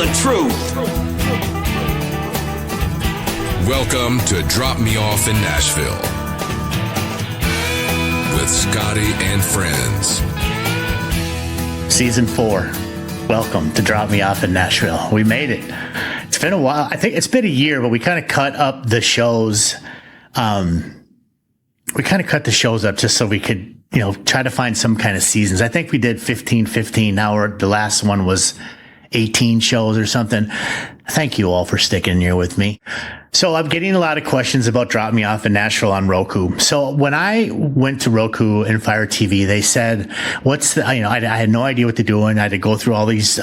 the truth. Welcome to Drop Me Off in Nashville with Scotty and friends. Season 4. Welcome to Drop Me Off in Nashville. We made it. It's been a while. I think it's been a year, but we kind of cut up the shows. We kind of cut the shows up just so we could, try to find some kind of seasons. I think we did 15. Now the last one was 18 shows or something. Thank you all for sticking here with me. So I'm getting a lot of questions about Drop Me Off in Nashville on Roku. So when I went to Roku and Fire TV, they said, I had no idea what to do, and I had to go through all these,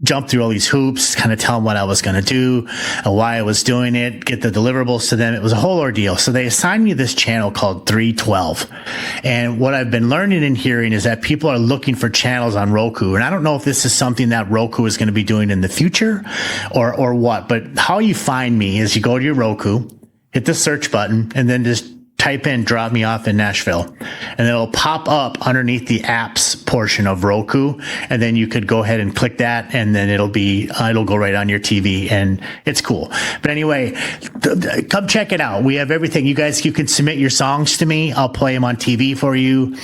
jump through all these hoops, kind of tell them what I was going to do and why I was doing it, get the deliverables to them. It was a whole ordeal. So they assigned me this channel called 312. And what I've been learning and hearing is that people are looking for channels on Roku. And I don't know if this is something that Roku is going to be doing in the future or what, but how you find me is you go to your Roku, hit the search button, and then just type in Drop Me Off in Nashville, and it'll pop up underneath the apps portion of Roku. And then you could go ahead and click that, and then it'll go right on your TV, and it's cool. But anyway, come check it out. We have everything. You can submit your songs to me. I'll play them on TV for you.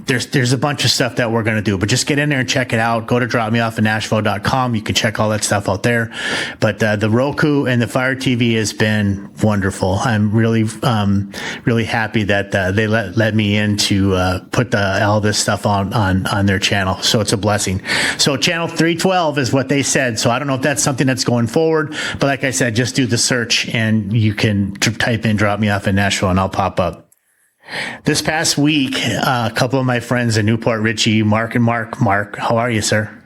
There's a bunch of stuff that we're going to do, but just get in there and check it out. Go to dropmeoffinnashville.com. You can check all that stuff out there. But the Roku and the Fire TV has been wonderful. I'm really happy that they let me in to put all this stuff on their channel. So it's a blessing. So channel 312 is what they said. So I don't know if that's something that's going forward, but like I said, just do the search and you can type in Drop Me Off in Nashville and I'll pop up. This past week, a couple of my friends in Newport Richey, Mark, how are you, sir?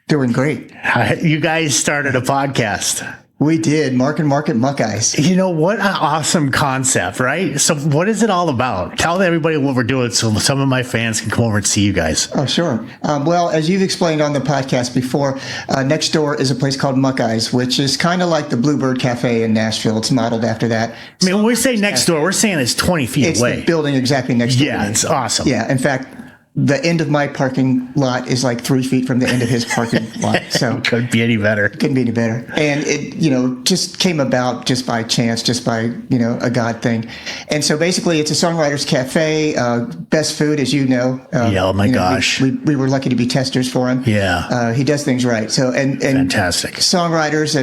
Doing great. You guys started a podcast. We did. Mark and Mark at Muckeyes. What an awesome concept, right? So what is it all about? Tell everybody what we're doing so some of my fans can come over and see you guys. Oh, sure. Well, as you've explained on the podcast before, next door is a place called Muckeyes, which is kind of like the Bluebird Cafe in Nashville. It's modeled after that. I mean, when we say next door, we're saying it's 20 feet away. It's the building exactly next door. Yeah, it's awesome. Yeah, in fact, the end of my parking lot is like 3 feet from the end of his parking lot. So couldn't be any better. Couldn't be any better. And it, just came about just by chance, just by, a God thing. And so basically it's a songwriter's cafe, best food, as you know. Oh my gosh. We were lucky to be testers for him. Yeah. He does things right. So, and fantastic. Songwriters,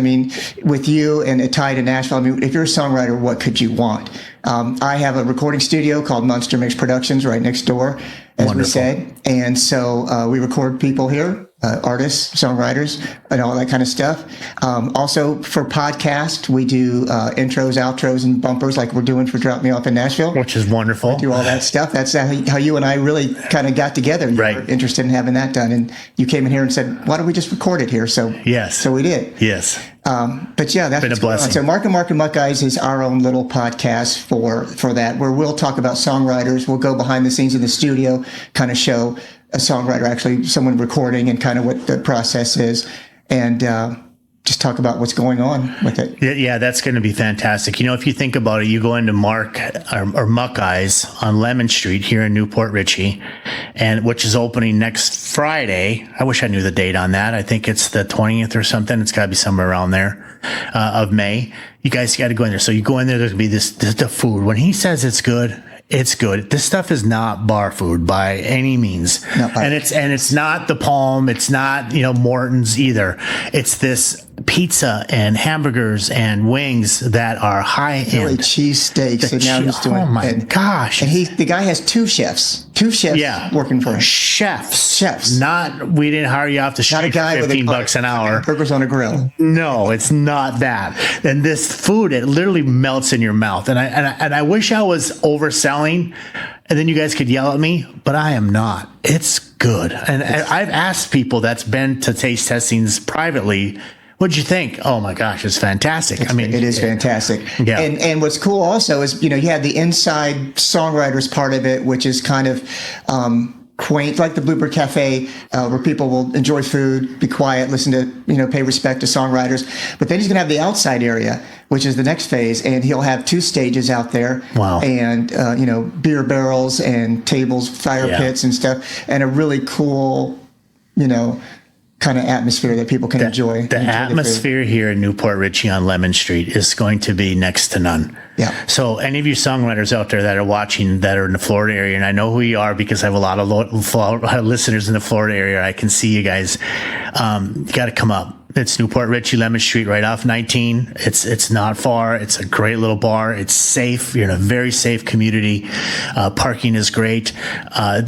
with you and a tie to Nashville, if you're a songwriter, what could you want? I have a recording studio called Monster Mix Productions right next door, as Wonderful. We said. And so we record people here, artists, songwriters, and all that kind of stuff. Also for podcast, we do intros, outros, and bumpers like we're doing for Drop Me Off in Nashville. Which is wonderful. We do all that stuff. That's how you and I really kind of got together. You were interested in having that done. And you came in here and said, why don't we just record it here? So yes. So we did. Yes. But yeah, that's been a blessing. So Mark and Muckeyes is our own little podcast for that, where we'll talk about songwriters. We'll go behind the scenes in the studio, kind of show a songwriter, actually someone recording, and kind of what the process is, and just talk about what's going on with it. Yeah, that's going to be fantastic. If you think about it, you go into Mark or Muckeyes on Lemon Street here in Newport Richey, and which is opening next Friday. I wish I knew the date on that. I think it's the 20th or something. It's got to be somewhere around there of May. You guys got to go in there. So you go in there. There's going to be the food. When he says it's good, it's good. This stuff is not bar food by any means. And it's not the Palm. It's not, Morton's either. It's this pizza and hamburgers and wings that are high end. Really cheesesteaks. And now he's doing. Oh my gosh! And the guy has two chefs working for him. Chefs. Not, we didn't hire you off the street. Not a guy for $15 an hour. Burgers on a grill. No, it's not that. And this food, it literally melts in your mouth. And I wish I was overselling, and then you guys could yell at me, but I am not. It's good. And I've asked people that's been to taste testings privately, what'd you think? Oh my gosh, it's fantastic. It is fantastic. Yeah. And what's cool also is, you have the inside songwriters part of it, which is kind of quaint, like the Bluebird Cafe, where people will enjoy food, be quiet, listen to, pay respect to songwriters. But then he's going to have the outside area, which is the next phase, and he'll have 2 stages out there. Wow. And, beer barrels and tables, fire pits and stuff, and a really cool, kind of atmosphere that people can enjoy. The atmosphere here in Newport Richey on Lemon Street is going to be next to none. Yeah. So any of you songwriters out there that are watching that are in the Florida area, and I know who you are because I have a lot of listeners in the Florida area. I can see you guys. You got to come up. It's Newport Richey, Lemon Street, right off 19. It's not far. It's a great little bar. It's safe. You're in a very safe community. Parking is great.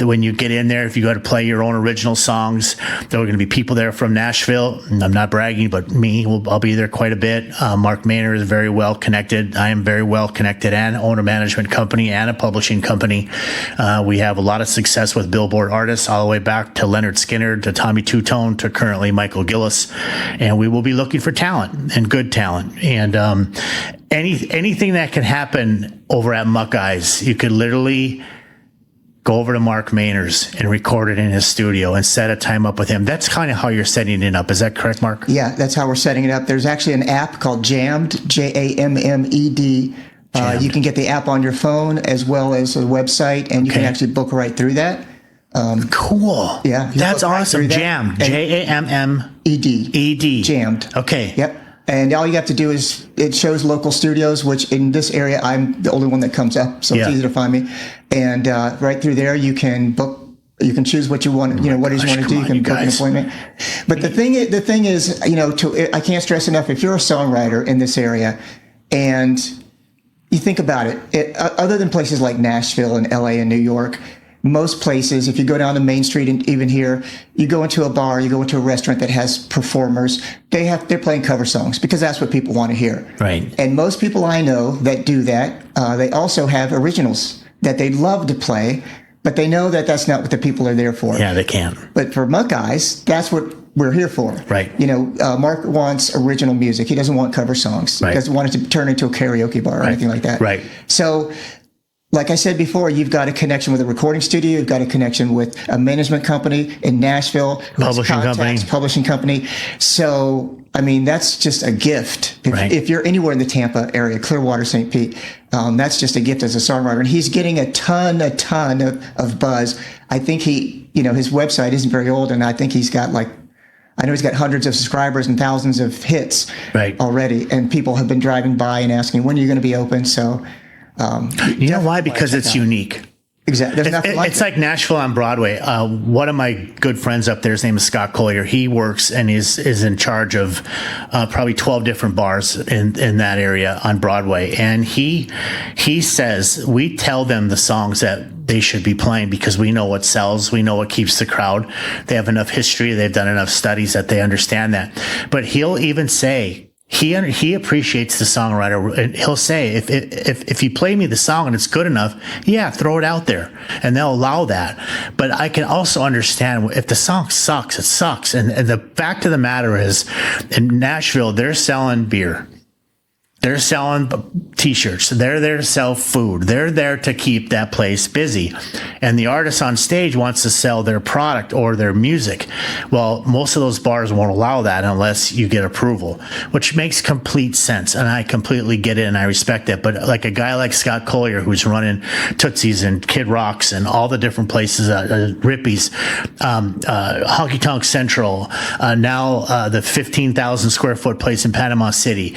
When you get in there, if you go to play your own original songs, there are going to be people there from Nashville. I'm not bragging, but I'll be there quite a bit. Mark Maynard is very well connected. I am very well connected and own a management company and a publishing company. We have a lot of success with Billboard artists all the way back to Leonard Skinner, to Tommy Two-Tone, to currently Michael Gillis. And we will be looking for talent and good talent. And anything that can happen over at Muck Eyes, you could literally go over to Mark Maynard's and record it in his studio and set a time up with him. That's kind of how you're setting it up. Is that correct, Mark? Yeah, that's how we're setting it up. There's actually an app called Jammed, Jammed. You can get the app on your phone as well as a website, and you can actually book right through that. Cool. Yeah. That's awesome. Jammed. Jammed. Jammed. Okay. Yep. And all you have to do is, it shows local studios, which in this area, I'm the only one that comes up, so it's easy to find me. And right through there, you can book. You can choose what you want. What it is you want to do. You can book an appointment. But the thing is, I can't stress enough. If you're a songwriter in this area, and you think about it, other than places like Nashville and LA and New York, most places, if you go down the main street and even here, you go into a bar, you go into a restaurant that has performers, they're playing cover songs because that's what people want to hear. Right. And most people I know that do that, they also have originals that they'd love to play, but they know that that's not what the people are there for. Yeah, they can't. But for Muck Eyes, that's what we're here for. Right. Mark wants original music. He doesn't want cover songs. Right. He doesn't want it to turn into a karaoke bar or anything like that. Right. So, like I said before, you've got a connection with a recording studio. You've got a connection with a management company in Nashville. Publishing company. So, that's just a gift. If you're anywhere in the Tampa area, Clearwater, St. Pete, that's just a gift as a songwriter. And he's getting a ton of buzz. I think his website isn't very old, and I think he's got I know he's got hundreds of subscribers and thousands of hits already. And people have been driving by and asking, when are you going to be open? So, you know why? Because it's unique. Exactly. There's nothing it's like Nashville on Broadway. One of my good friends up there, his name is Scott Collier. He works and is in charge of probably 12 different bars in that area on Broadway. And he says, we tell them the songs that they should be playing because we know what sells. We know what keeps the crowd. They have enough history. They've done enough studies that they understand that. But he'll even say, he appreciates the songwriter, and he'll say, if you play me the song and it's good enough, throw it out there, and they'll allow that. But I can also understand if the song sucks, it sucks. And the fact of the matter is, in Nashville, they're selling beer. They're selling T-shirts. They're there to sell food. They're there to keep that place busy. And the artist on stage wants to sell their product or their music. Well, most of those bars won't allow that unless you get approval, which makes complete sense. And I completely get it and I respect it. But like a guy like Scott Collier, who's running Tootsie's and Kid Rock's and all the different places, Rippy's, Honky Tonk Central, now the 15,000 square foot place in Panama City,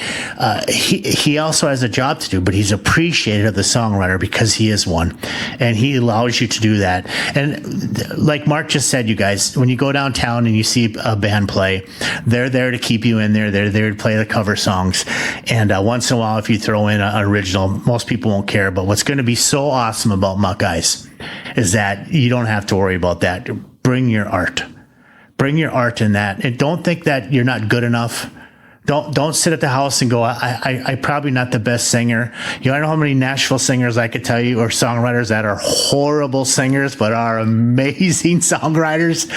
he also has a job to do, but he's appreciated of the songwriter because he is one, and he allows you to do that. And like Mark just said, you guys, when you go downtown and you see a band play, they're there to keep you in there. They're there to play the cover songs. And once in a while, if you throw in an original, most people won't care. But what's going to be so awesome about Muck Eyes is that you don't have to worry about that. Bring your art. Bring your art in that. And don't think that you're not good enough. Don't sit at the house and go, I'm probably not the best singer. I know how many Nashville singers I could tell you, or songwriters that are horrible singers, but are amazing songwriters.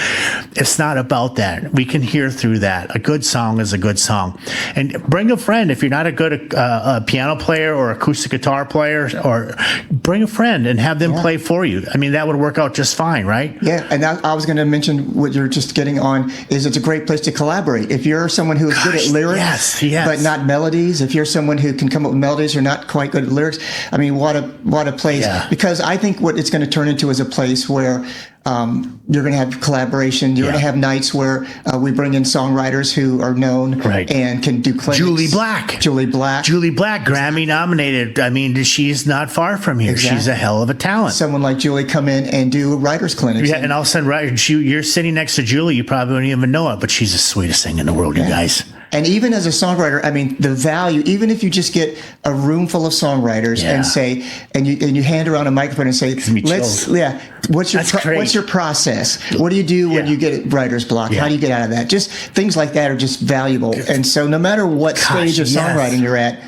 It's not about that. We can hear through that. A good song is a good song. And bring a friend. If you're not a good a piano player or acoustic guitar player, or bring a friend and have them play for you. That would work out just fine, right? Yeah, and I was going to mention what you're just getting on is it's a great place to collaborate. If you're someone who is good at lyrics, Yes. but not melodies. If you're someone who can come up with melodies or not quite good at lyrics, I mean, what a place. Yeah. Because I think what it's going to turn into is a place where you're going to have collaboration. You're going to have nights where we bring in songwriters who are known and can do clinics. Julie Black, Grammy nominated. I mean, she's not far from here. Exactly. She's a hell of a talent. Someone like Julie come in and do writers clinics. Yeah, and all of a sudden, you're sitting next to Julie. You probably don't even know it, but she's the sweetest thing in the world, you guys. And even as a songwriter, I mean, the value, even if you just get a room full of songwriters and say, and you hand around a microphone and say, what's your process? What do you do when you get writer's block? How do you get out of that? Just things like that are just valuable. And so no matter what stage of songwriting you're at,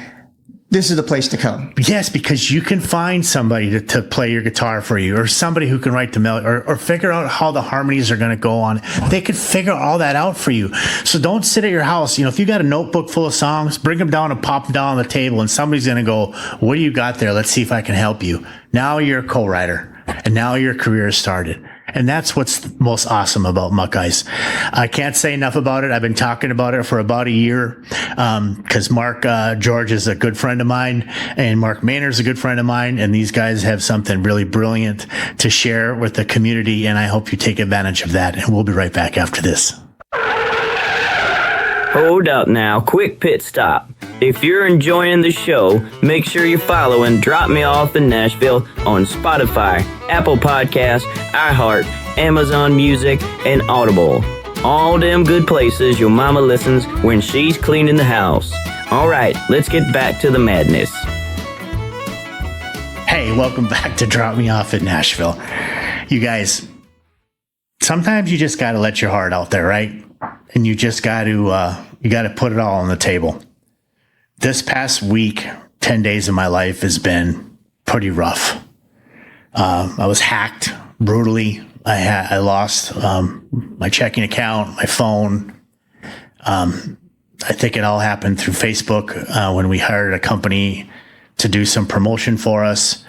this is the place to come. Yes, because you can find somebody to play your guitar for you, or somebody who can write the melody, or figure out how the harmonies are going to go on. They could figure all that out for you. So don't sit at your house. If you got a notebook full of songs, bring them down and pop them down on the table, and somebody's going to go, what do you got there? Let's see if I can help you. Now you're a co-writer, and now your career has started. And that's what's most awesome about Muck Ice. I can't say enough about it. I've been talking about it for about a year because Mark George is a good friend of mine, and Mark Maynard's a good friend of mine, and these guys have something really brilliant to share with the community, and I hope you take advantage of that. And we'll be right back after this. Hold up now, quick pit stop. If you're enjoying the show, make sure you're following Drop Me Off in Nashville on Spotify, Apple Podcasts, iHeart, Amazon Music, and Audible. All them good places your mama listens when she's cleaning the house. All right, let's get back to the madness. Hey, welcome back to Drop Me Off in Nashville. You guys, sometimes you just got to let your heart out there, right? And you just got to put it all on the table. This past week, 10 days of my life has been pretty rough. I was hacked brutally. I lost my checking account, my phone. I think it all happened through Facebook when we hired a company to do some promotion for us.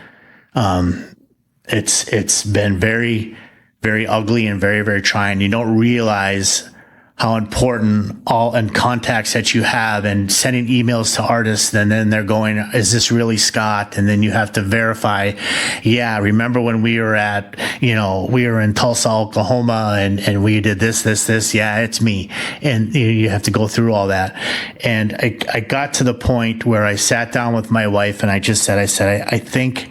It's been very, very ugly and very, very trying. You don't realize how important all and contacts that you have, and sending emails to artists, and then they're going, is this really Scott? And then you have to verify. Yeah. Remember when we were we were in Tulsa, Oklahoma, and we did this. Yeah, it's me. And you have to go through all that. And I got to the point where I sat down with my wife and I just said, I think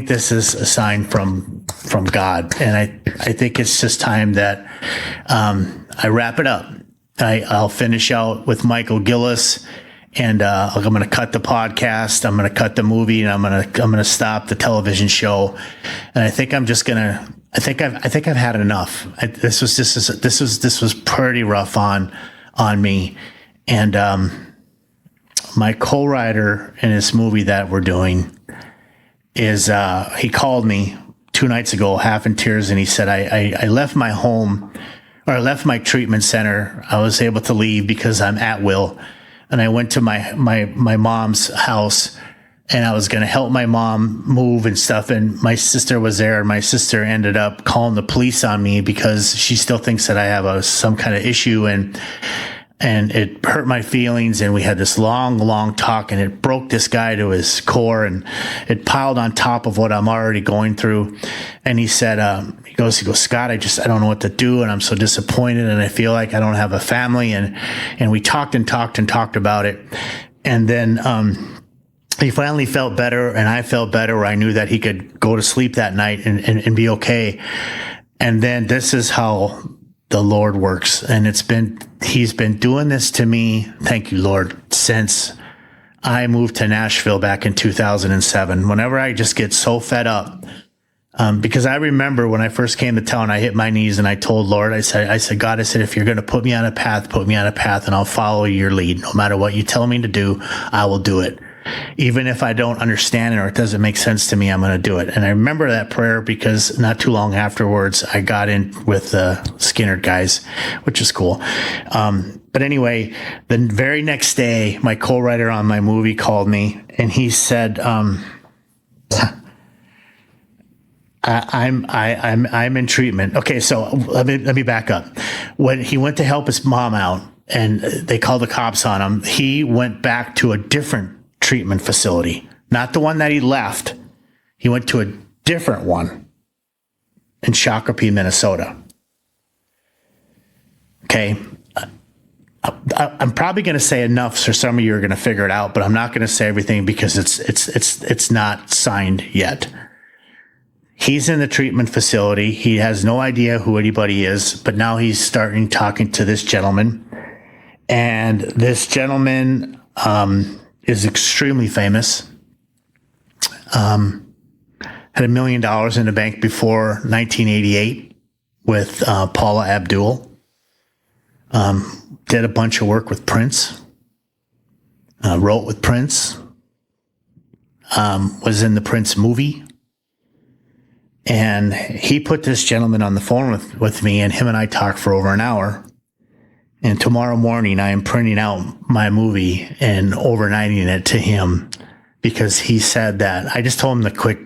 this is a sign from God. And I think it's just time that, I wrap it up. I'll finish out with Michael Gillis, and I'm going to cut the podcast. I'm going to cut the movie, and I'm going to stop the television show. And I think I'm just going to. I think I've had enough. This was pretty rough on me, and my co-writer in this movie that we're doing is he called me 2 nights ago, half in tears, and he said I left my home. Or I left my treatment center. I was able to leave because I'm at will. And I went to my mom's house, and I was going to help my mom move and stuff. And my sister was there, and my sister ended up calling the police on me because she still thinks that I have some kind of issue. And it hurt my feelings. And we had this long talk, and it broke this guy to his core, and it piled on top of what I'm already going through. And he said, he goes, Scott, I don't know what to do. And I'm so disappointed. And I feel like I don't have a family. And we talked about it. And then, he finally felt better, and I felt better, where I knew that he could go to sleep that night and be okay. And then this is how the Lord works. And he's been doing this to me, thank you, Lord, since I moved to Nashville back in 2007. Whenever I just get so fed up, because I remember when I first came to town, I hit my knees and I told Lord, I said, God, if you're going to put me on a path, and I'll follow your lead. No matter what you tell me to do, I will do it. Even if I don't understand it or it doesn't make sense to me, I'm going to do it. And I remember that prayer because not too long afterwards, I got in with the Skinner guys, which is cool. But anyway, the very next day, my co-writer on my movie called me, and he said, I'm in treatment. Okay, so let me back up. When he went to help his mom out, and they called the cops on him. He went back to a different treatment facility, not the one that he left. He went to a different one in Shakopee, Minnesota. Okay. I'm probably going to say enough so some of you are going to figure it out, but I'm not going to say everything because it's not signed yet. He's in the treatment facility. He has no idea who anybody is, but now he's starting talking to this gentleman. And this gentleman is extremely famous. Had $1 million in the bank before 1988 with Paula Abdul. Did a bunch of work with Prince. Wrote with Prince. Was in the Prince movie. And he put this gentleman on the phone with me, and him and I talked for over an hour. And tomorrow morning, I am printing out my movie and overnighting it to him because he said that I just told him the quick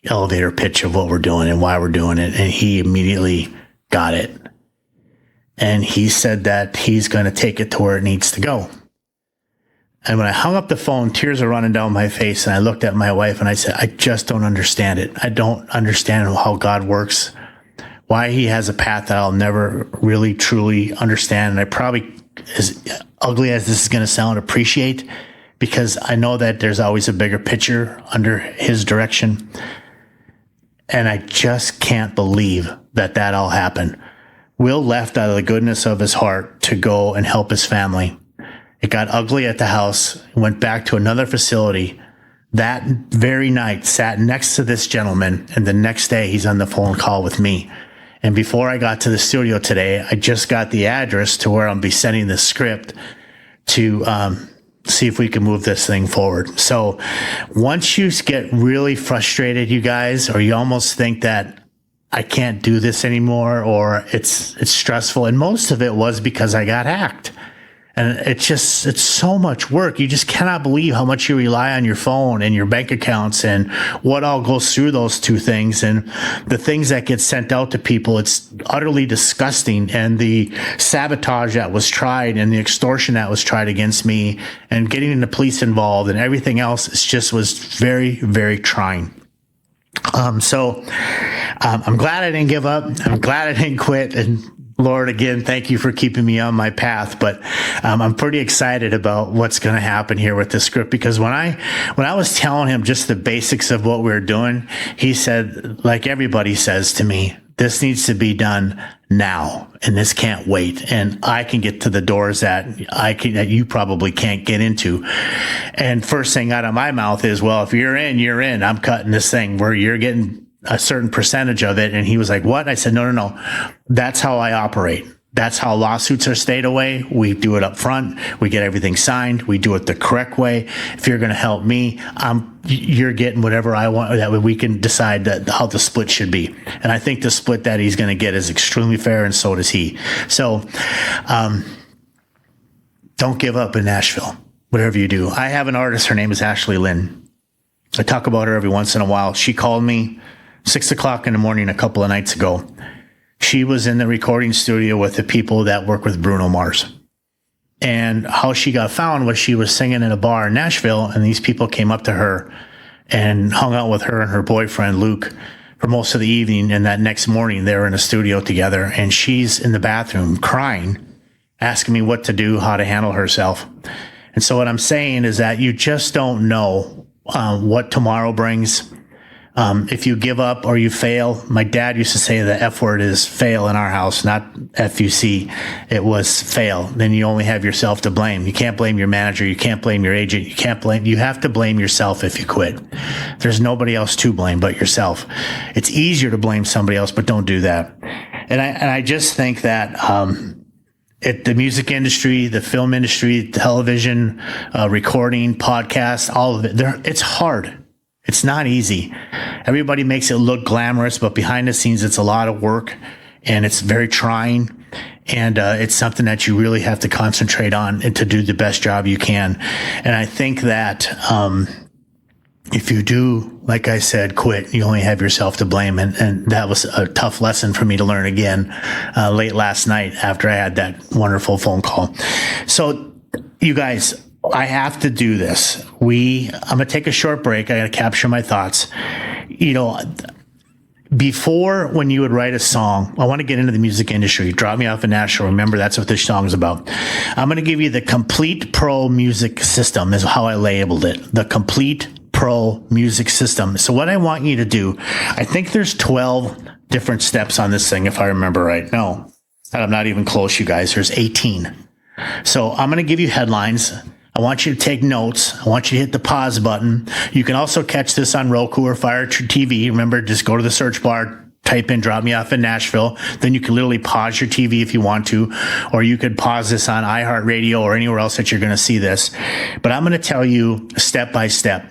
elevator pitch of what we're doing and why we're doing it. And he immediately got it. And he said that he's going to take it to where it needs to go. And when I hung up the phone, tears are running down my face. And I looked at my wife and I said, I just don't understand it. I don't understand how God works, why he has a path that I'll never really, truly understand. And I probably, as ugly as this is going to sound, appreciate, because I know that there's always a bigger picture under his direction. And I just can't believe that all happened. Will left out of the goodness of his heart to go and help his family. It got ugly at the house, went back to another facility. That very night, sat next to this gentleman, and the next day he's on the phone call with me. And before I got to the studio today, I just got the address to where I'll be sending the script to see if we can move this thing forward. So once you get really frustrated, you guys, or you almost think that I can't do this anymore, or it's stressful. And most of it was because I got hacked. And it's so much work. You just cannot believe how much you rely on your phone and your bank accounts and what all goes through those two things. And the things that get sent out to people, it's utterly disgusting. And the sabotage that was tried and the extortion that was tried against me and getting the police involved and everything else, was very, very trying. So I'm glad I didn't give up. I'm glad I didn't quit. And Lord, again, thank you for keeping me on my path. But I'm pretty excited about what's going to happen here with this script, because when I was telling him just the basics of what we were doing, he said, like everybody says to me, this needs to be done now, and this can't wait. And I can get to the doors that you probably can't get into. And first thing out of my mouth is, well, if you're in, you're in. I'm cutting this thing where you're getting a certain percentage of it. And he was like, what? I said, no. That's how I operate. That's how lawsuits are stayed away. We do it up front. We get everything signed. We do it the correct way. If you're going to help me, you're getting whatever I want. That way we can decide how the split should be. And I think the split that he's going to get is extremely fair, and so does he. So, don't give up in Nashville, whatever you do. I have an artist. Her name is Ashley Lynn. I talk about her every once in a while. She called me 6:00 in the morning a couple of nights ago. She was in the recording studio with the people that work with Bruno Mars. And how she got found was she was singing in a bar in Nashville, and these people came up to her and hung out with her and her boyfriend, Luke, for most of the evening. And that next morning, they were in a studio together, and she's in the bathroom crying, asking me what to do, how to handle herself. And so what I'm saying is that you just don't know what tomorrow brings. If you give up or you fail, my dad used to say the F word is fail in our house, not FUC. It was fail. Then you only have yourself to blame. You can't blame your manager. You can't blame your agent. You have to blame yourself if you quit. There's nobody else to blame but yourself. It's easier to blame somebody else, but don't do that. And I just think that, the music industry, the film industry, television, recording, podcasts, all of it, it's hard. It's not easy. Everybody makes it look glamorous, but behind the scenes, it's a lot of work, and it's very trying. And it's something that you really have to concentrate on and to do the best job you can. And I think that if you do, like I said, quit, you only have yourself to blame. And that was a tough lesson for me to learn again late last night after I had that wonderful phone call. So you guys, I have to do this. I'm going to take a short break. I got to capture my thoughts. Before, when you would write a song, I want to get into the music industry. Drop Me Off in Nashville. Remember, that's what this song is about. I'm going to give you the complete pro music system is how I labeled it. The complete pro music system. So what I want you to do, I think there's 12 different steps on this thing, if I remember right. No, I'm not even close, you guys. There's 18. So I'm going to give you headlines. I want you to take notes. I want you to hit the pause button. You can also catch this on Roku or Fire TV. Remember, just go to the search bar, type in Drop Me Off in Nashville. Then you can literally pause your TV if you want to, or you could pause this on iHeartRadio or anywhere else that you're going to see this. But I'm going to tell you step by step.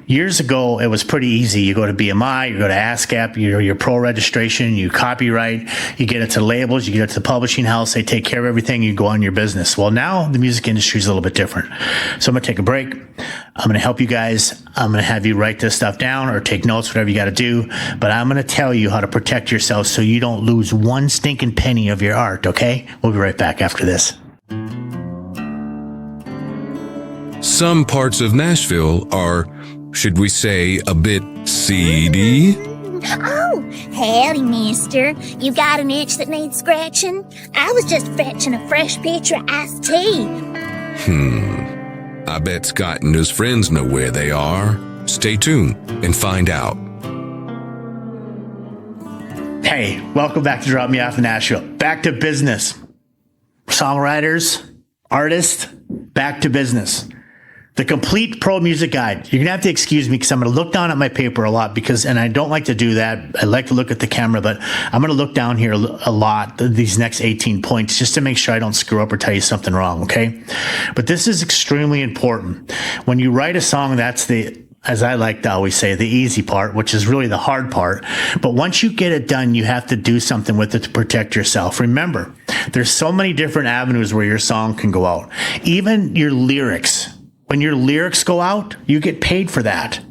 Years ago, it was pretty easy. You go to BMI, you go to ASCAP, your pro registration, you copyright, you get it to labels, you get it to the publishing house, they take care of everything, you go on your business. Well, now the music industry is a little bit different. So I'm going to take a break. I'm going to help you guys. I'm going to have you write this stuff down or take notes, whatever you got to do. But I'm going to tell you how to protect yourself so you don't lose one stinking penny of your art, okay? We'll be right back after this. Some parts of Nashville are, should we say, a bit seedy? Oh, howdy, mister. You got an itch that needs scratching? I was just fetching a fresh pitcher of iced tea. I bet Scott and his friends know where they are. Stay tuned and find out. Hey, welcome back to Drop Me Off in Nashville. Back to business. Songwriters, artists, back to business. The complete pro music guide. You're going to have to excuse me because I'm going to look down at my paper a lot and I don't like to do that. I like to look at the camera, but I'm going to look down here a lot, these next 18 points, just to make sure I don't screw up or tell you something wrong, okay? But this is extremely important. When you write a song, that's as I like to always say, the easy part, which is really the hard part. But once you get it done, you have to do something with it to protect yourself. Remember, there's so many different avenues where your song can go out. Even your lyrics. When your lyrics go out, you get paid for that.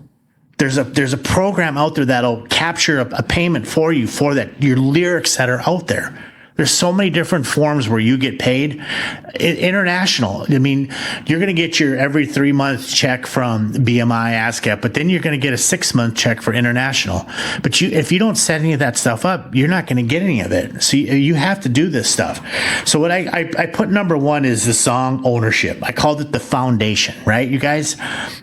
There's a program out there that'll capture a payment for you for that, your lyrics that are out there. There's so many different forms where you get paid. International. I mean, you're going to get your every 3-month check from BMI, ASCAP, but then you're going to get a 6-month check for international. But if you don't set any of that stuff up, you're not going to get any of it. So you have to do this stuff. So what I put number 1 is the song ownership. I called it the foundation, right? You guys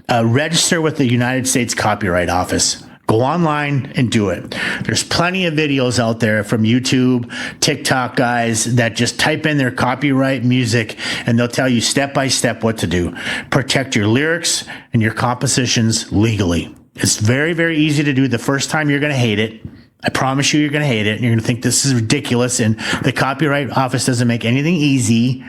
register with the United States Copyright Office. Go online and do it. There's plenty of videos out there from YouTube, TikTok guys that just type in their copyright music and they'll tell you step by step what to do. Protect your lyrics and your compositions legally. It's very, very easy to do. The first time you're going to hate it. I promise you, you're going to hate it. And you're going to think this is ridiculous. And the Copyright Office doesn't make anything easy.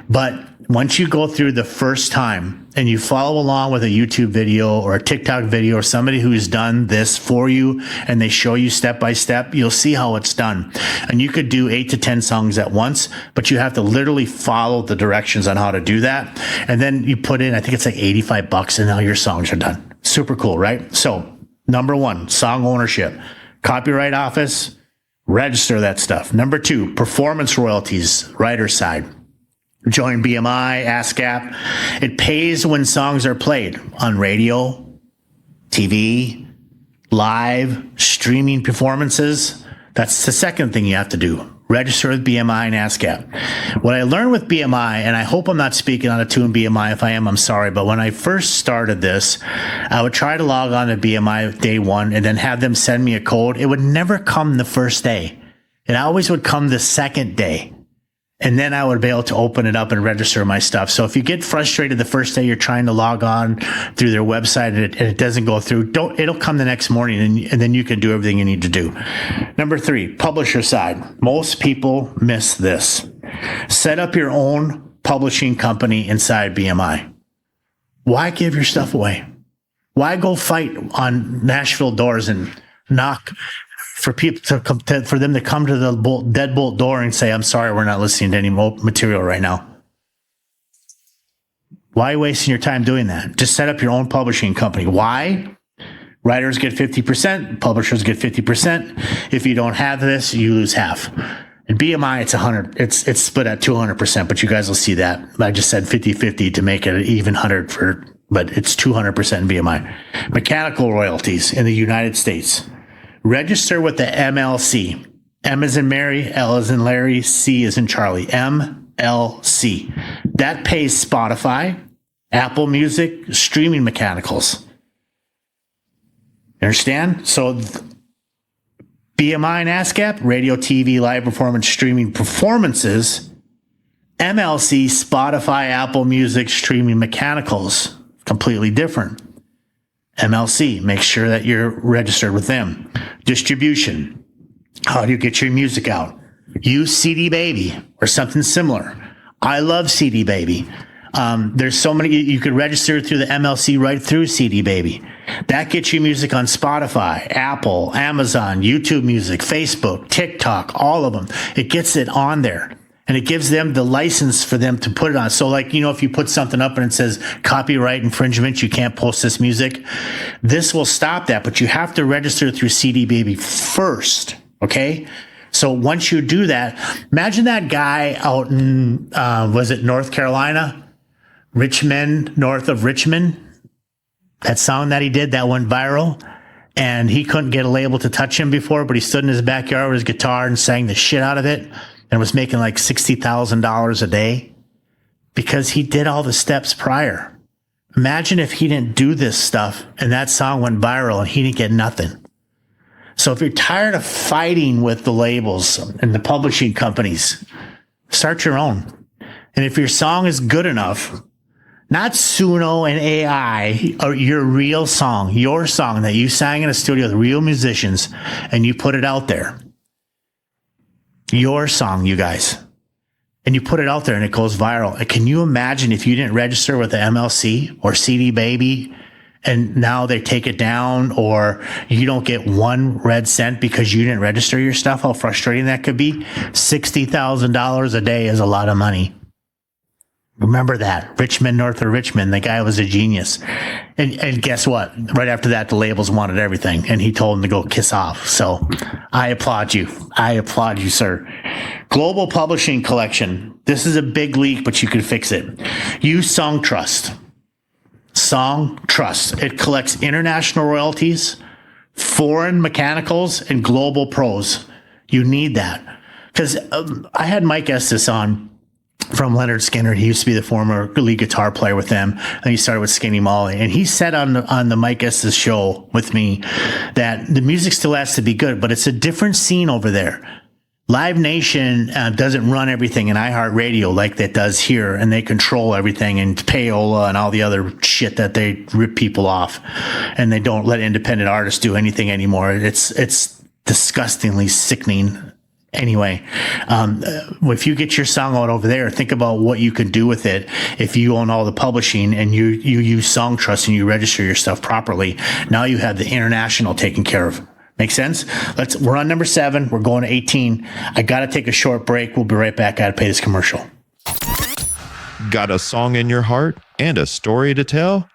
But once you go through the first time and you follow along with a YouTube video or a TikTok video or somebody who's done this for you and they show you step by step, you'll see how it's done. And you could do 8 to 10 songs at once, but you have to literally follow the directions on how to do that. And then you put in, I think it's like $85 and now your songs are done. Super cool, right? So number 1, song ownership. Copyright Office, register that stuff. Number 2, performance royalties, writer side. Join BMI, ASCAP. It pays when songs are played on radio, TV, live, streaming performances. That's the second thing you have to do. Register with BMI and ASCAP. What I learned with BMI, and I hope I'm not speaking out of tune BMI. If I am, I'm sorry. But when I first started this, I would try to log on to BMI day 1 and then have them send me a code. It would never come the first day. It always would come the second day. And then I would be able to open it up and register my stuff. So if you get frustrated the first day you're trying to log on through their website and it doesn't go through, it'll come the next morning and then you can do everything you need to do. Number 3, publisher side. Most people miss this. Set up your own publishing company inside BMI. Why give your stuff away? Why go fight on Nashville doors and knock for people to come for them to come to the deadbolt door and say, I'm sorry, we're not listening to any material right now. Why are you wasting your time doing that? Just set up your own publishing company. Why? Writers get 50%, publishers get 50%. If you don't have this, you lose half. In BMI, it's 100. It's split at 200%, but you guys will see that. I just said 50-50 to make it an even 100 but it's 200% in BMI. Mechanical royalties in the United States. Register with the MLC. M as in Mary, L as in Larry, C as in Charlie. MLC. That pays Spotify, Apple Music, streaming mechanicals. Understand? So BMI and ASCAP, radio, TV, live performance, streaming performances. MLC, Spotify, Apple Music, streaming mechanicals. Completely different. MLC, make sure that you're registered with them. Distribution. How do you get your music out? Use CD Baby or something similar. I love CD Baby. There's so many, you could register through the MLC right through CD Baby. That gets you music on Spotify, Apple, Amazon, YouTube Music, Facebook, TikTok, all of them. It gets it on there. And it gives them the license for them to put it on. So like, if you put something up and it says copyright infringement, you can't post this music. This will stop that, but you have to register through CD Baby first. Okay. So once you do that, imagine that guy out in, was it North Carolina? Richmond, north of Richmond. That song that he did that went viral. And he couldn't get a label to touch him before, but he stood in his backyard with his guitar and sang the shit out of it. And was making like $60,000 a day because he did all the steps prior. Imagine if he didn't do this stuff and that song went viral and he didn't get nothing. So if you're tired of fighting with the labels and the publishing companies, start your own. And if your song is good enough, not Suno and AI, or your real song, your song that you sang in a studio with real musicians and you put it out there. Your song, you guys. And you put it out there and it goes viral. Can you imagine if you didn't register with the MLC or CD Baby and now they take it down or you don't get 1 red cent because you didn't register your stuff? How frustrating that could be. $60,000 a day is a lot of money. Remember that. Richmond, north of Richmond, the guy was a genius. And guess what? Right after that, the labels wanted everything. And he told them to go kiss off. So I applaud you. I applaud you, sir. Global Publishing Collection. This is a big leak, but you can fix it. Use Song Trust. Song Trust. It collects international royalties, foreign mechanicals, and global pros. You need that. Because I had Mike Estes on from Leonard Skinner. He used to be the former lead guitar player with them. And he started with Skinny Molly. And he said on the Mike Estes show with me that the music still has to be good, but it's a different scene over there. Live Nation doesn't run everything in iHeartRadio like that does here, and they control everything, and payola and all the other shit that they rip people off, and they don't let independent artists do anything anymore. It's disgustingly sickening. Anyway, if you get your song out over there, think about what you can do with it. If you own all the publishing and you use Song Trust and you register your stuff properly, now you have the international taken care of. Make sense? We're on number 7. We're going to 18. I got to take a short break. We'll be right back. Got to pay this commercial. Got a song in your heart and a story to tell?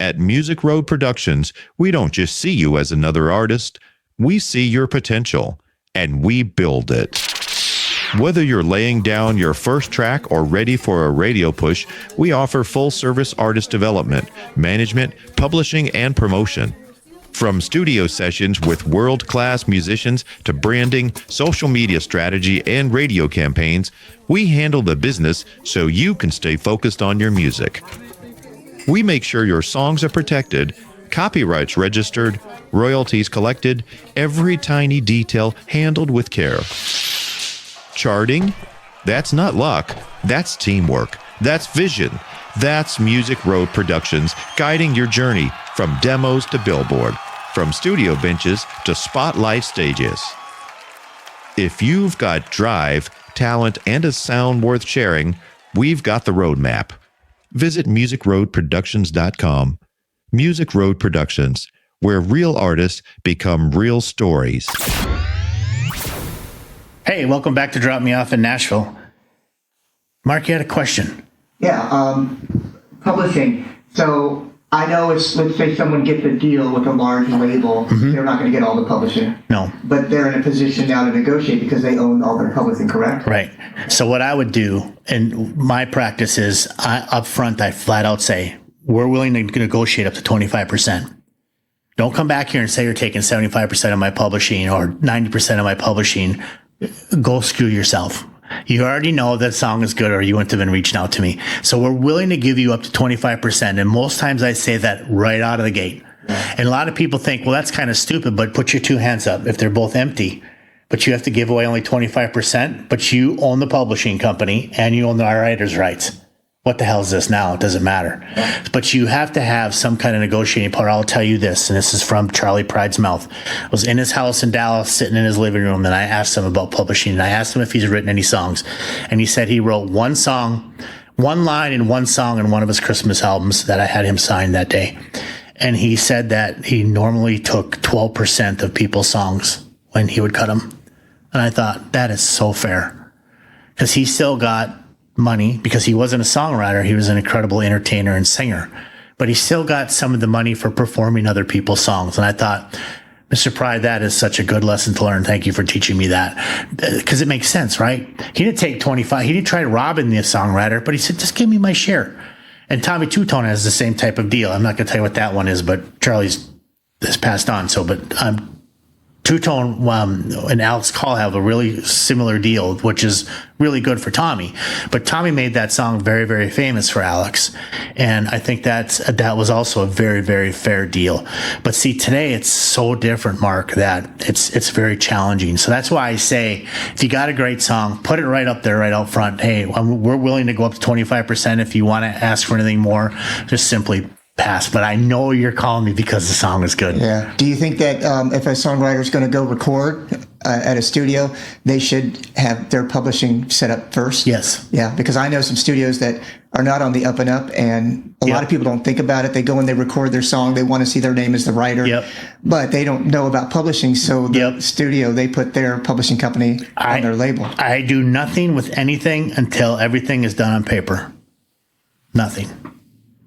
At Music Road Productions, we don't just see you as another artist. We see your potential, and we build it. Whether you're laying down your first track or ready for a radio push, we offer full-service artist development, management, publishing, and promotion. From studio sessions with world-class musicians to branding, social media strategy, and radio campaigns, we handle the business so you can stay focused on your music. We make sure your songs are protected, copyrights registered, royalties collected, every tiny detail handled with care. Charting? That's not luck. That's teamwork. That's vision. That's Music Road Productions, guiding your journey from demos to Billboard, from studio benches to spotlight stages. If you've got drive, talent, and a sound worth sharing, we've got the roadmap. Visit musicroadproductions.com. Music Road Productions, where real artists become real stories. Hey, welcome back to Drop Me Off in Nashville. Mark, you had a question. Yeah, publishing. So I know if, let's say someone gets a deal with a large label, they're not going to get all the publishing. No. But they're in a position now to negotiate because they own all their publishing, correct? Right. So what I would do, and my practice is, up front, I flat out say, we're willing to negotiate up to 25%. Don't come back here and say you're taking 75% of my publishing or 90% of my publishing. Go screw yourself. You already know that song is good or you wouldn't have been reaching out to me. So we're willing to give you up to 25%. And most times I say that right out of the gate. And a lot of people think, well, that's kind of stupid, but put your two hands up if they're both empty. But you have to give away only 25%, but you own the publishing company and you own the writer's rights. What the hell is this now? It doesn't matter. But you have to have some kind of negotiating power. I'll tell you this, and this is from Charlie Pride's mouth. I was in his house in Dallas, sitting in his living room, and I asked him about publishing, and I asked him if he's written any songs. And he said he wrote one song, one line in one song in one of his Christmas albums that I had him sign that day. And he said that he normally took 12% of people's songs when he would cut them. And I thought, that is so fair. Because he still got money, because he wasn't a songwriter, he was an incredible entertainer and singer, but he still got some of the money for performing other people's songs. And I thought, Mr. Pride, that is such a good lesson to learn. Thank you for teaching me that, because it makes sense, right? He didn't take 25. He didn't try robbing the songwriter, but he said, just give me my share. And Tommy Two-Tone has the same type of deal. I'm not going to tell you what that one is, but Charlie's has passed on. So, but Two-Tone and Alex Call have a really similar deal, which is really good for Tommy. But Tommy made that song very, very famous for Alex. And I think that was also a very, very fair deal. But see, today it's so different, Mark, that it's very challenging. So that's why I say, if you got a great song, put it right up there, right out front. Hey, we're willing to go up to 25%. If you want to ask for anything more, just simply pass. But I know you're calling me because the song is good. Yeah. Do you think that if a songwriter is going to go record at a studio, they should have their publishing set up first? Yes. Yeah, because I know some studios that are not on the up and up, and a lot of people don't think about it. They go and they record their song. They want to see their name as the writer, but they don't know about publishing. So the studio, they put their publishing company on their label. I do nothing with anything until everything is done on paper. Nothing.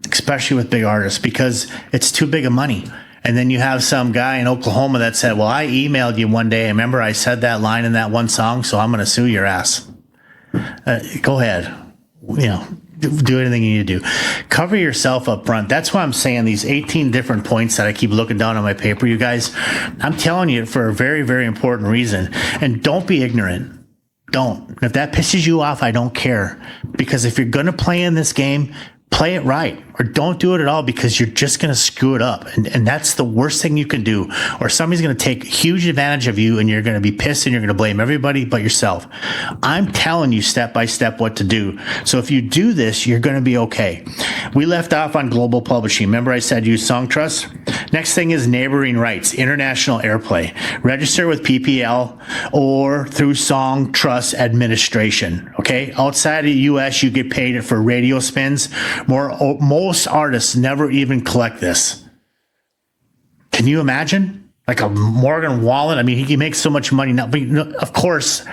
Especially with big artists, because it's too big of money. And then you have some guy in Oklahoma that said, well, I emailed you one day. Remember I said that line in that one song, so I'm going to sue your ass. Go ahead. Do anything you need to do. Cover yourself up front. That's why I'm saying these 18 different points that I keep looking down on my paper, you guys. I'm telling you for a very, very important reason. And don't be ignorant. Don't. If that pisses you off, I don't care. Because if you're going to play in this game, play it right, or don't do it at all, because you're just going to screw it up. And that's the worst thing you can do. Or somebody's going to take huge advantage of you and you're going to be pissed and you're going to blame everybody but yourself. I'm telling you step by step what to do. So if you do this, you're going to be okay. We left off on global publishing. Remember I said use Song Trust? Next thing is neighboring rights, international airplay. Register with PPL or through Song Trust Administration. Okay? Outside of the U.S., you get paid for radio spins. Most artists never even collect this. Can you imagine? Like a Morgan Wallen? I mean, he makes so much money now. But of course,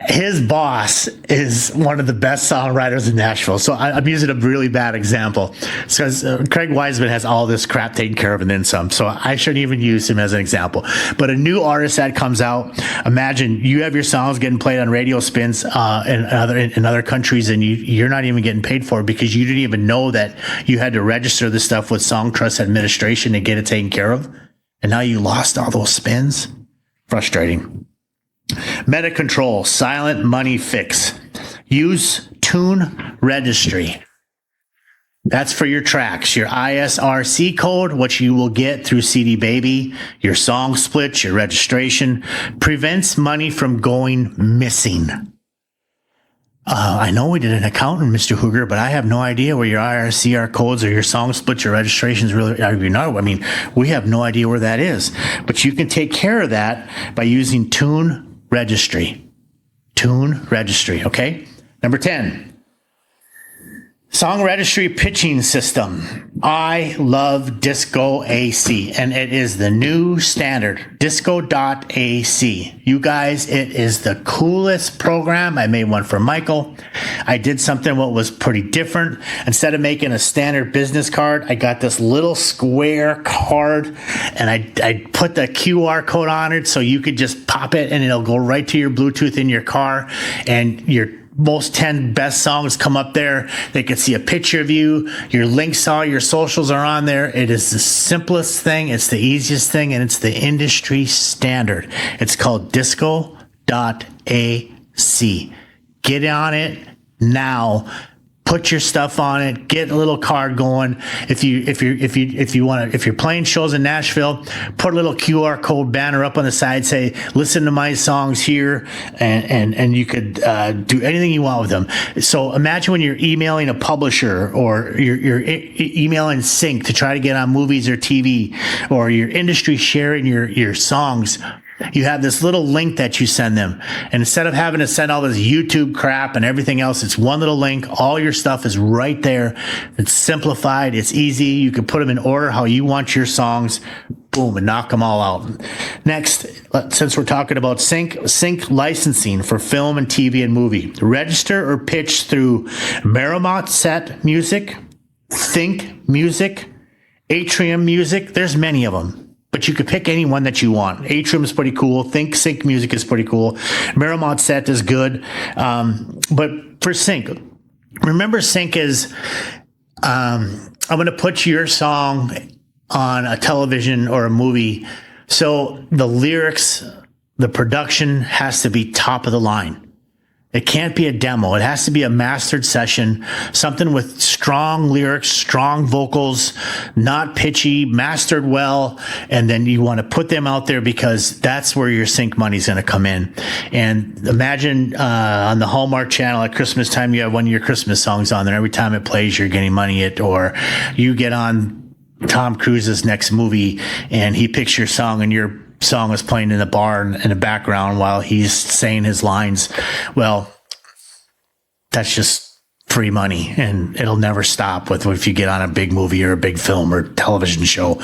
his boss is one of the best songwriters in Nashville. So I'm using a really bad example because Craig Wiseman has all this crap taken care of and then some. So I shouldn't even use him as an example. But a new artist that comes out, imagine you have your songs getting played on radio spins in other countries, and you're not even getting paid for it because you didn't even know that you had to register the stuff with Song Trust Administration to get it taken care of. And now you lost all those spins. Frustrating. Meta control, silent money fix. Use Tune Registry. That's for your tracks, your ISRC code, which you will get through CD Baby, your song splits, your registration. Prevents money from going missing. I know we did an accountant, Mr. Hooger, but I have no idea where your IRCR codes or your song splits, your registrations really are. We have no idea where that is. But you can take care of that by using Tune Registry. Tune Registry, okay? Number 10, Song registry pitching system. I love Disco AC, and it is the new standard, disco.ac. You guys, it is the coolest program. I made one for Michael. I did something what was pretty different. Instead of making a standard business card, I got this little square card, and I put the QR code on it so you could just pop it, and it'll go right to your Bluetooth in your car, and your most 10 best songs come up there. They can see a picture of you. Your links, all your socials are on there. It is the simplest thing. It's the easiest thing, and it's the industry standard. It's called disco.ac. Get on it now. Put your stuff on it. Get a little card going. If you're playing shows in Nashville, put a little QR code banner up on the side. Say, listen to my songs here, and you could do anything you want with them. So imagine when you're emailing a publisher, or you're emailing Sync to try to get on movies or TV, or your industry sharing your songs. You have this little link that you send them. And instead of having to send all this YouTube crap and everything else, it's one little link. All your stuff is right there. It's simplified. It's easy. You can put them in order how you want your songs. Boom, and knock them all out. Next, since we're talking about sync licensing for film and TV and movie. Register or pitch through Merrimont Set Music, Think Music, Atrium Music. There's many of them. But you could pick any one that you want. Atrium is pretty cool. Sync Music is pretty cool. Merrimont Set is good. But for Sync, remember Sync is, I'm going to put your song on a television or a movie. So the lyrics, the production has to be top of the line. It can't be a demo. It has to be a mastered session, something with strong lyrics, strong vocals, not pitchy, mastered well. And then you want to put them out there because that's where your sync money is going to come in. And imagine on the Hallmark Channel at Christmas time, you have one of your Christmas songs on there. Every time it plays, you're getting money or you get on Tom Cruise's next movie and he picks your song and your song is playing in the bar in the background while he's saying his lines. Well, that's just free money, and it'll never stop with if you get on a big movie or a big film or television show.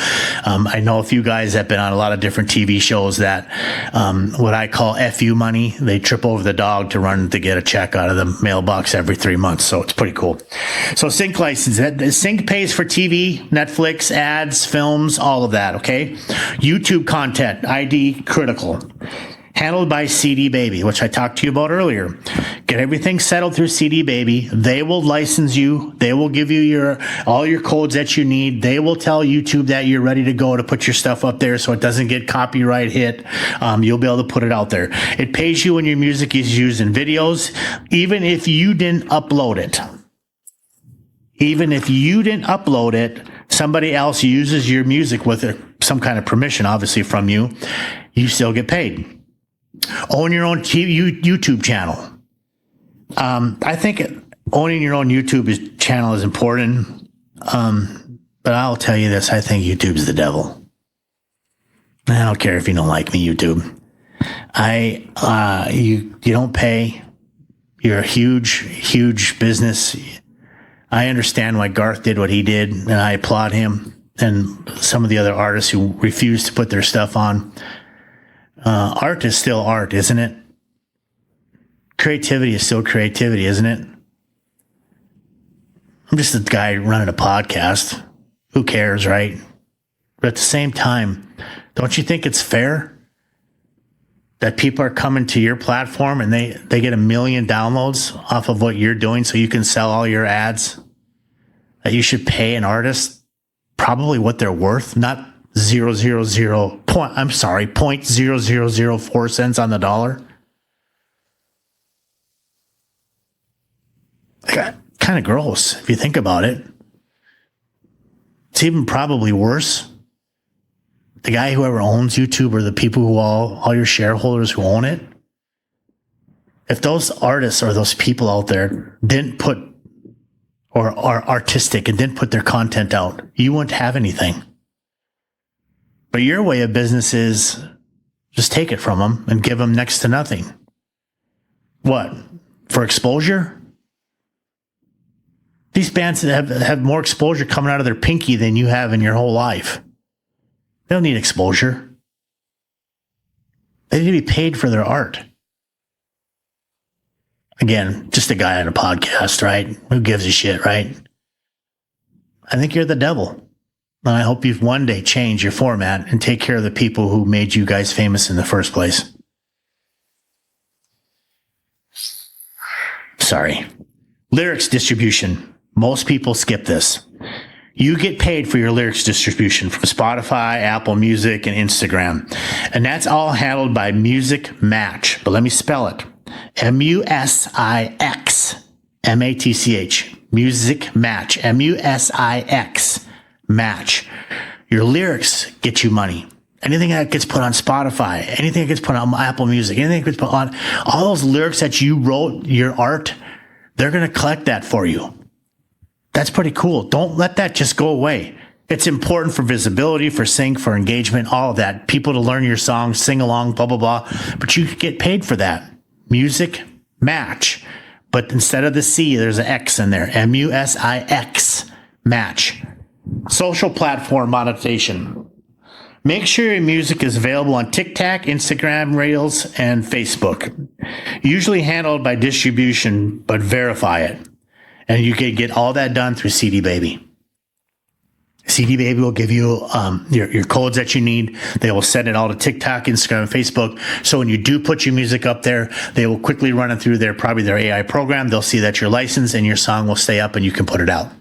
I know a few guys that have been on a lot of different TV shows that what I call FU money, they trip over the dog to run to get a check out of the mailbox every 3 months. So it's pretty cool. So Sync license, Sync pays for TV, Netflix, ads, films, all of that. Okay. YouTube content, ID critical. Handled by CD Baby, which I talked to you about earlier. Get everything settled through CD Baby. They will license you. They will give you all your codes that you need. They will tell YouTube that you're ready to go to put your stuff up there so it doesn't get copyright hit. You'll be able to put it out there. It pays you when your music is used in videos, even if you didn't upload it. Even if you didn't upload it, somebody else uses your music with some kind of permission, obviously from you, you still get paid. Own your own YouTube channel. I think owning your own YouTube channel is important. But I'll tell you this, I think YouTube's the devil. I don't care if you don't like me, YouTube. You don't pay. You're a huge business. I understand why Garth did what he did, and I applaud him and some of the other artists who refuse to put their stuff on. Art is still art, isn't it? Creativity is still creativity, isn't it? I'm just a guy running a podcast. Who cares, right? But at the same time, don't you think it's fair that people are coming to your platform and they get 1 million downloads off of what you're doing so you can sell all your ads? That you should pay an artist probably what they're worth, not 0.0004 cents on the dollar. Kind of gross if you think about it. It's even probably worse. The guy whoever owns YouTube or the people who all your shareholders who own it. If those artists or those people out there didn't put or are artistic and didn't put their content out, you wouldn't have anything. But your way of business is just take it from them and give them next to nothing. What? For exposure? These bands have more exposure coming out of their pinky than you have in your whole life. They don't need exposure. They need to be paid for their art. Again, just a guy on a podcast, right? Who gives a shit, right? I think you're the devil. And I hope you've one day changed your format and take care of the people who made you guys famous in the first place. Sorry. Lyrics distribution. Most people skip this. You get paid for your lyrics distribution from Spotify, Apple Music, and Instagram. And that's all handled by Music Match. But let me spell it. M-U-S-I-X M-A-T-C-H. Music Match. M-U-S-I-X. Match. Your lyrics get you money. Anything that gets put on Spotify, anything that gets put on Apple Music, anything that gets put on, all those lyrics that you wrote, your art, they're going to collect that for you. That's pretty cool. Don't let that just go away. It's important for visibility, for sync, for engagement, all of that. People to learn your songs, sing along, blah, blah, blah. But you get paid for that. Music Match. But instead of the C, there's an X in there. M-U-S-I-X. Match. Social platform monetization. Make sure your music is available on TikTok, Instagram Reels, and Facebook. Usually handled by distribution, but verify it. And you can get all that done through CD Baby. CD Baby will give you your codes that you need. They will send it all to TikTok, Instagram, and Facebook. So when you do put your music up there, they will quickly run it through probably their AI program. They'll see that you're licensed and your song will stay up and you can put it out.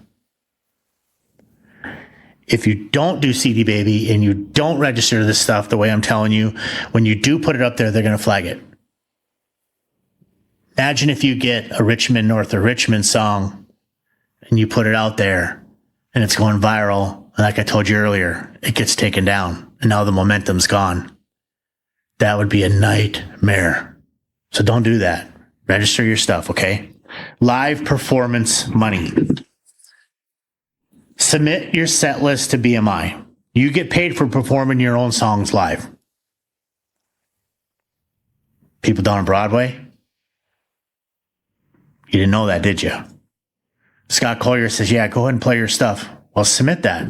If you don't do CD Baby and you don't register this stuff the way I'm telling you, when you do put it up there, they're going to flag it. Imagine if you get a Richmond, North of Richmond song and you put it out there and it's going viral. And like I told you earlier, it gets taken down and now the momentum's gone. That would be a nightmare. So don't do that. Register your stuff, okay? Live performance money. Submit your set list to BMI. You get paid for performing your own songs live. People down on Broadway? You didn't know that, did you? Scott Collier says, yeah, go ahead and play your stuff. Well, submit that.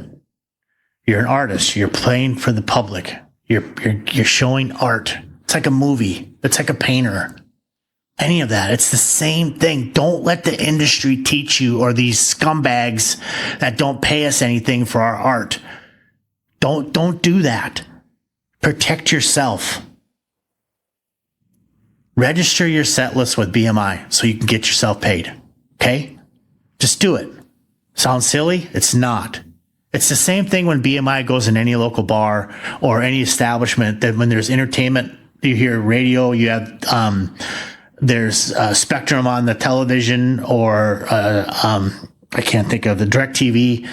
You're an artist. You're playing for the public. You're showing art. It's like a movie. It's like a painter. Any of that. It's the same thing. Don't let the industry teach you, or these scumbags that don't pay us anything for our art. Don't do that. Protect yourself. Register your set list with BMI so you can get yourself paid. Okay? Just do it. Sounds silly? It's not. It's the same thing when BMI goes in any local bar or any establishment, that when there's entertainment, you hear radio, you have, there's Spectrum on the television, or I can't think of the DirecTV.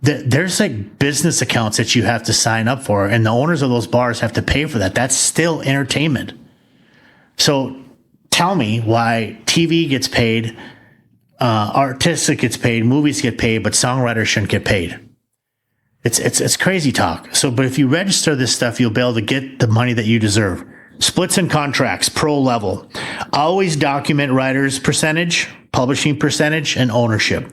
There's like business accounts that you have to sign up for, and the owners of those bars have to pay for that. That's still entertainment. So tell me why TV gets paid, artistic gets paid, movies get paid, but songwriters shouldn't get paid. It's crazy talk. So, but if you register this stuff, you'll be able to get the money that you deserve. Splits and contracts, pro level. Always document writer's percentage, publishing percentage, and ownership.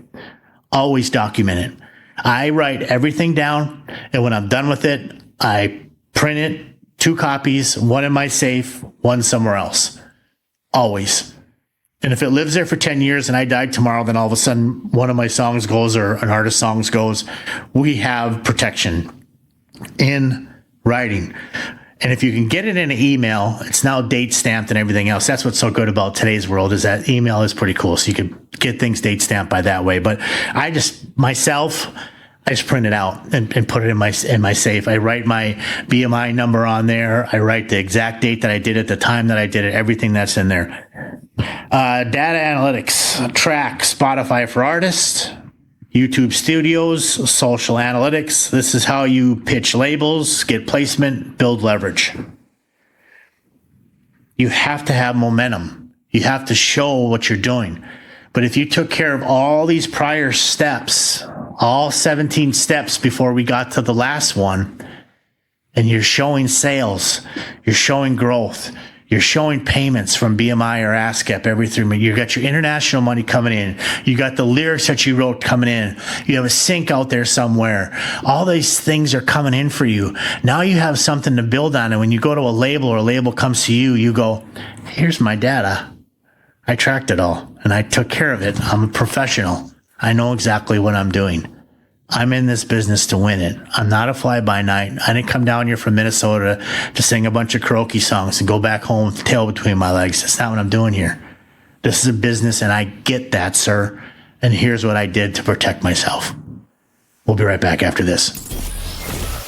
Always document it. I write everything down, and when I'm done with it, I print it, 2 copies, one in my safe, one somewhere else. Always. And if it lives there for 10 years and I die tomorrow, then all of a sudden one of my songs goes, or an artist's songs goes, we have protection in writing. And if you can get it in an email, it's now date stamped and everything else. That's what's so good about today's world, is that email is pretty cool. So you could get things date stamped by that way. But I just print it out and put it in my safe. I write my BMI number on there. I write the exact date that I did it, the time that I did it, everything that's in there. Data analytics, track, Spotify for artists, YouTube Studios, social analytics. This is how you pitch labels, get placement, build leverage. You have to have momentum. You have to show what you're doing. But if you took care of all these prior steps, all 17 steps before we got to the last one, and you're showing sales, you're showing growth, You're showing payments from BMI or ASCAP every 3 months. You got your international money coming in. You got the lyrics that you wrote coming in. You have a sync out there somewhere. All these things are coming in for you. Now you have something to build on. And when you go to a label or a label comes to you, you go, here's my data. I tracked it all and I took care of it. I'm a professional. I know exactly what I'm doing. I'm in this business to win it. I'm not a fly-by-night. I didn't come down here from Minnesota to sing a bunch of karaoke songs and go back home with the tail between my legs. That's not what I'm doing here. This is a business, and I get that, sir. And here's what I did to protect myself. We'll be right back after this.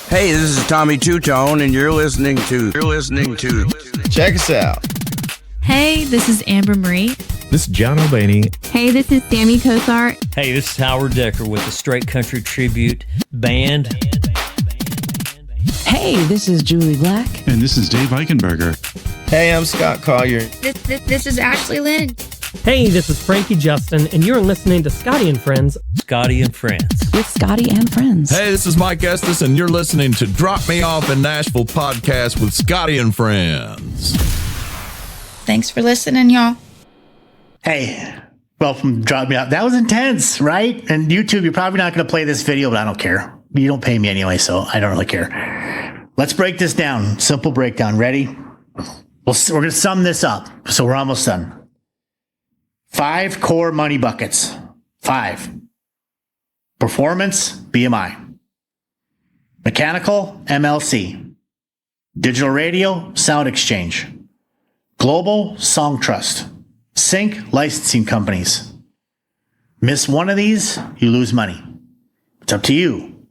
Hey, this is Tommy Two-Tone, and you're listening to... Check us out. Hey, this is Amber Marie. This is John Albany. Hey, this is Sammy Cosart. Hey, this is Howard Decker with the Straight Country Tribute Band. Hey, this is Julie Black. And this is Dave Eichenberger. Hey, I'm Scott Collier. This is Ashley Lynn. Hey, this is Frankie Justin, and you're listening to Scotty and Friends. Scotty and Friends. With Scotty and Friends. Hey, this is Mike Estes, and you're listening to Drop Me Off in Nashville podcast with Scotty and Friends. Thanks for listening, y'all. Hey, welcome, Drop Me Off. That was intense, right? And YouTube, you're probably not going to play this video, but I don't care. You don't pay me anyway, so I don't really care. Let's break this down. Simple breakdown. Ready? We're going to sum this up, so we're almost done. 5 core money buckets. 5. Performance, BMI. Mechanical, MLC. Digital radio, Sound Exchange. Global, Song Trust. Sync, licensing companies. Miss one of these, you lose money. It's up to you.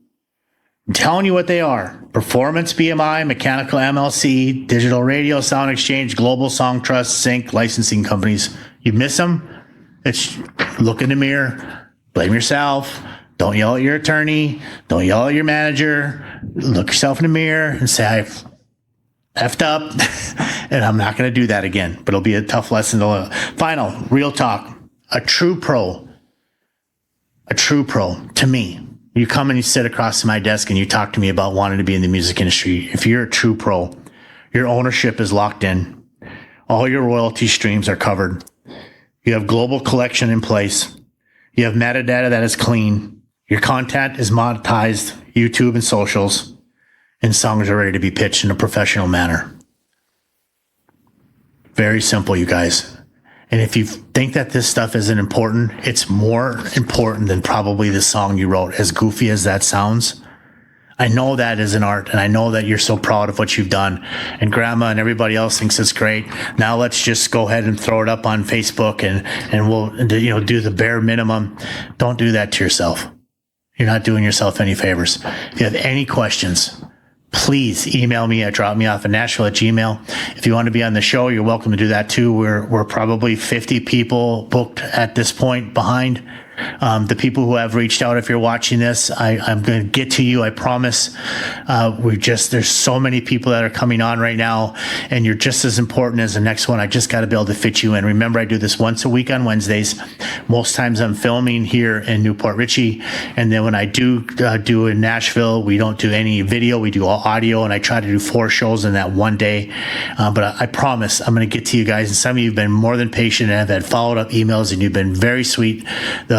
I'm telling you what they are. Performance, BMI, mechanical, MLC, digital radio, Sound Exchange, Global, Song Trust, Sync, licensing companies. You miss them, it's look in the mirror, blame yourself. Don't yell at your attorney. Don't yell at your manager. Look yourself in the mirror and say, I've effed up and I'm not going to do that again, but it'll be a tough lesson to learn. Final, real talk. A true pro to me, you come and you sit across my desk and you talk to me about wanting to be in the music industry. If you're a true pro, your ownership is locked in. All your royalty streams are covered. You have global collection in place. You have metadata that is clean. Your content is monetized, YouTube and socials, and songs are ready to be pitched in a professional manner. Very simple, you guys. And if you think that this stuff isn't important, it's more important than probably the song you wrote, as goofy as that sounds. I know that is an art, and I know that you're so proud of what you've done, and Grandma and everybody else thinks it's great. Now let's just go ahead and throw it up on Facebook and we'll do the bare minimum. Don't do that to yourself. You're not doing yourself any favors. If you have any questions, please email me at dropmeoffinnashville@gmail.com. If you want to be on the show, you're welcome to do that too. We're probably 50 people booked at this point behind. The people who have reached out, if you're watching this, I'm going to get to you. I promise. There's so many people that are coming on right now, and you're just as important as the next one. I just got to be able to fit you in. Remember, I do this once a week on Wednesdays. Most times I'm filming here in Newport Richey. And then when I do in Nashville, we don't do any video. We do all audio, and I try to do 4 shows in that one day. But I promise I'm going to get to you guys. And some of you have been more than patient and have had followed up emails, and you've been very sweet.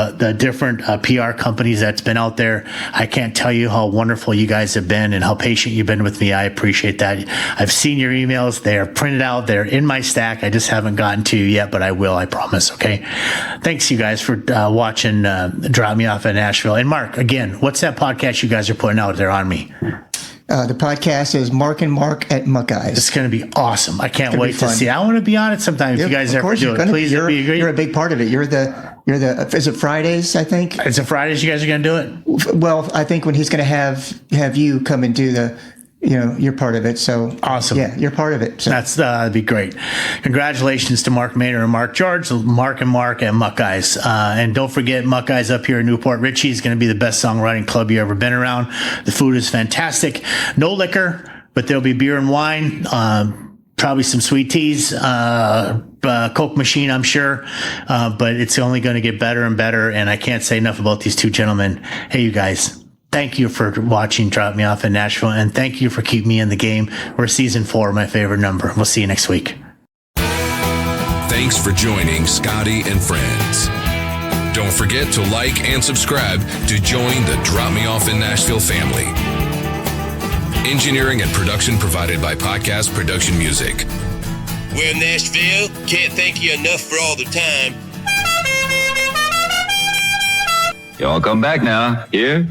The different PR companies that's been out there. I can't tell you how wonderful you guys have been and how patient you've been with me. I appreciate that. I've seen your emails. They are printed out. They're in my stack. I just haven't gotten to you yet, but I will, I promise. Okay. Thanks you guys for watching Drop Me Off in Nashville. And Mark, again, what's that podcast you guys are putting out there on me? The podcast is Mark and Mark at Muck Eyes. It's going to be awesome. I can't wait to see. I want to be on it sometime. If you guys ever do it, please be great. You're a big part of it. You're the. Is it Fridays? I think. Is it Fridays? You guys are going to do it? Well, I think when he's going to have you come and do the. You're part of it. So awesome. Yeah, you're part of it. So. That'd be great. Congratulations to Mark Maynard and Mark George, Mark and Mark at Muck Eyes. And don't forget, Muck Eyes up here in Newport Richey is going to be the best songwriting club you ever been around. The food is fantastic. No liquor, but there'll be beer and wine. Probably some sweet teas, Coke machine, I'm sure. But it's only going to get better and better. And I can't say enough about these two gentlemen. Hey, you guys. Thank you for watching Drop Me Off in Nashville, and thank you for keeping me in the game. We're season 4, my favorite number. We'll see you next week. Thanks for joining Scotty and Friends. Don't forget to like and subscribe to join the Drop Me Off in Nashville family. Engineering and production provided by Podcast Production Music. Well, Nashville, can't thank you enough for all the time. Y'all come back now. Here?